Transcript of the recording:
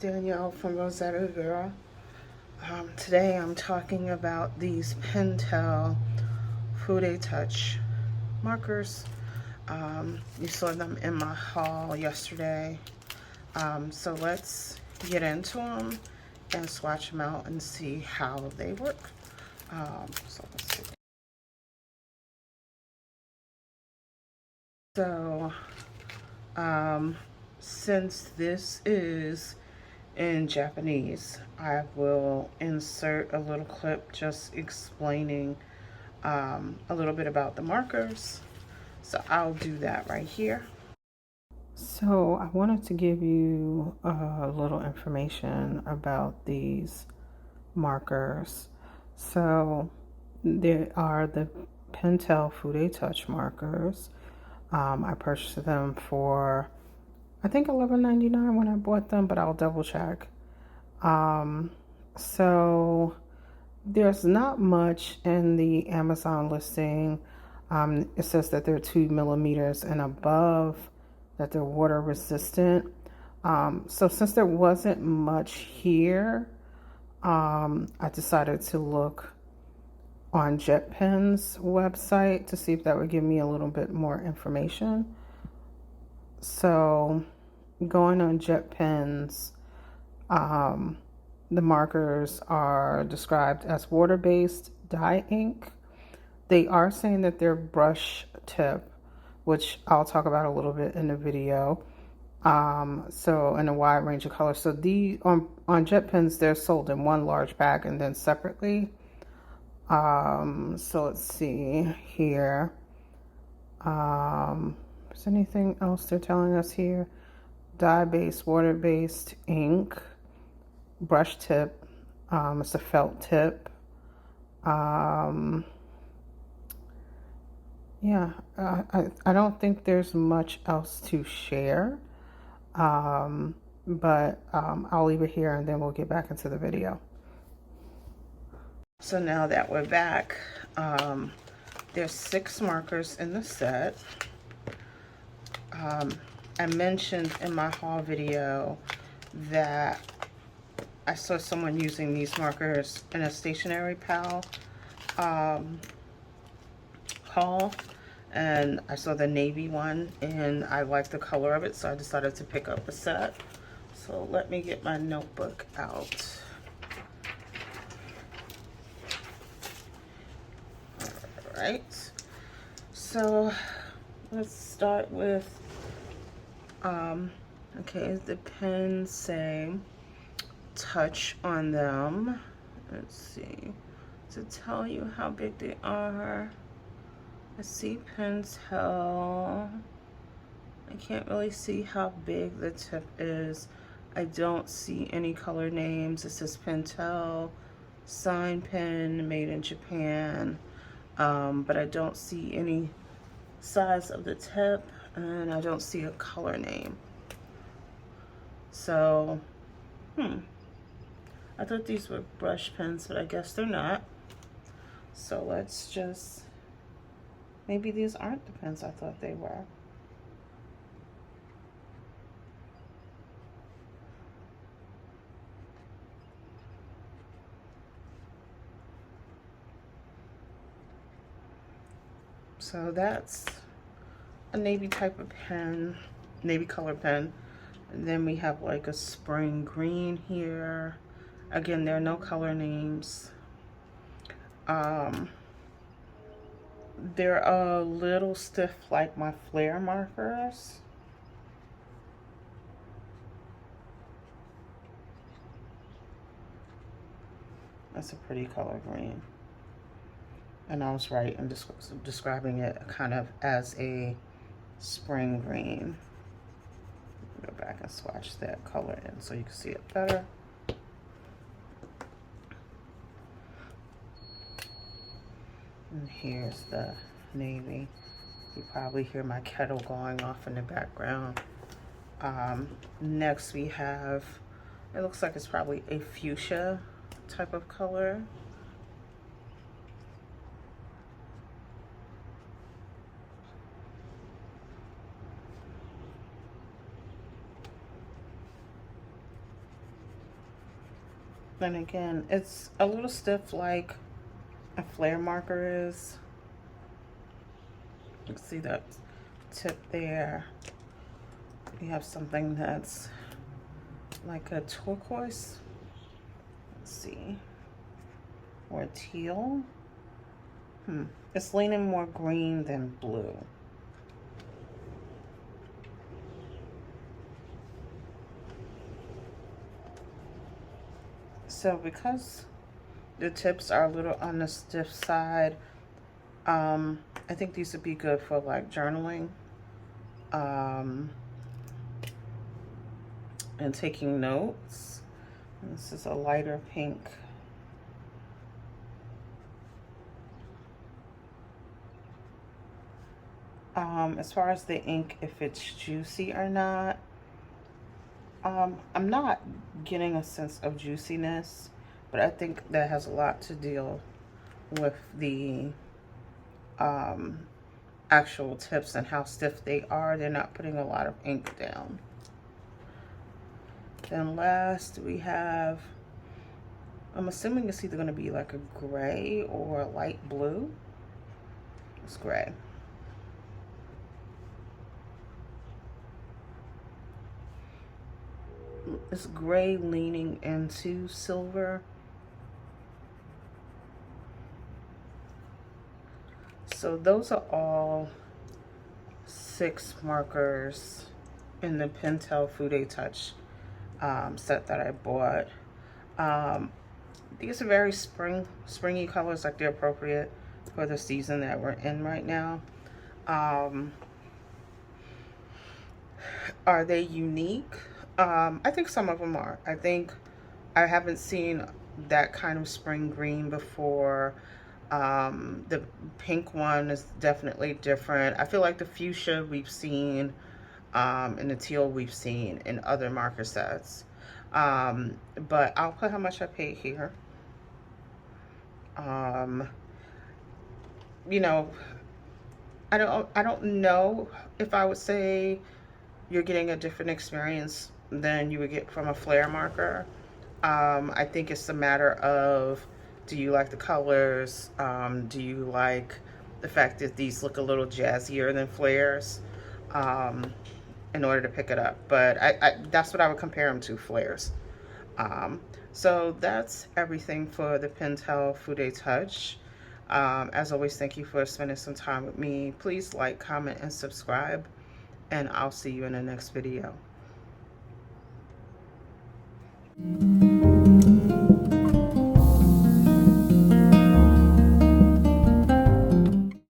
Danielle from Rosetta Girl. Today I'm talking about these Pentel Fude Touch markers. You saw them in my haul yesterday. So let's get into them and swatch them out and see how they work. So let's see. So, since this is in Japanese, I will insert a little clip just explaining a little bit about the markers. So I'll do that right here. So I wanted to give you a little information about these markers. So there are the Pentel Fude Touch markers. I purchased them for I think $11.99 when I bought them, but I'll double check. So there's not much in the Amazon listing. It says that they're 2 millimeters and above, that they're water resistant. So since there wasn't much here, I decided to look on JetPen's website to see if that would give me a little bit more information. So going on JetPen's, the markers are described as water-based dye ink. They are saying that they're brush tip, which I'll talk about a little bit in the video. So in a wide range of colors. So on JetPens, they're sold in one large bag and then separately. So let's see here. Is anything else they're telling us here? Dye-based, water-based ink, brush tip. It's a felt tip. Yeah, I don't think there's much else to share. But I'll leave it here and then we'll get back into the video. So now that we're back, there's 6 markers in the set. I mentioned in my haul video that I saw someone using these markers in a Stationery Pal haul, and I saw the navy one and I liked the color of it, so I decided to pick up a set. So let me get my notebook out. All right, so let's start with okay, the pens say touch on them. Let's see, to tell you how big they are. I see Pentel. I can't really see how big the tip is. I don't see any color names. It says Pentel, sign pen, made in Japan. But I don't see any size of the tip, and I don't see a color name. So, I thought these were brush pens, but I guess they're not. So let's just, maybe these aren't the pens I thought they were. So that's a navy type of pen, navy color pen. And then we have like a spring green here. Again, there are no color names. They're a little stiff like my flare markers. That's a pretty color green. And I was right in describing it kind of as a spring green. Go back and swatch that color in so you can see it better. And here's the navy. You probably hear my kettle going off in the background. Next we have, it looks like it's probably a fuchsia type of color. Then again, it's a little stiff like a flare marker is. You can see that tip there. You have something that's like a turquoise. Let's see. Or teal. It's leaning more green than blue. So because the tips are a little on the stiff side, I think these would be good for like journaling and taking notes. And this is a lighter pink. As far as the ink, if it's juicy or not, I'm not getting a sense of juiciness, but I think that has a lot to deal with the actual tips and how stiff they are. They're not putting a lot of ink down. Then last we have, I'm assuming it's either going to be like a gray or a light blue. It's gray. It's gray leaning into silver. So those are all 6 markers in the Pentel Fude Touch set that I bought. These are very springy colors, like they're appropriate for the season that we're in right now. Are they unique? I think some of them are. I think I haven't seen that kind of spring green before. The pink one is definitely different. I feel like the fuchsia we've seen and the teal we've seen in other marker sets. But I'll put how much I paid here. You know, I don't know if I would say you're getting a different experience than you would get from a flare marker. I think it's a matter of, do you like the colors? Do you like the fact that these look a little jazzier than flares in order to pick it up? But that's what I would compare them to, flares. So that's everything for the Pentel Fude Touch. As always, thank you for spending some time with me. Please like, comment, and subscribe, and I'll see you in the next video.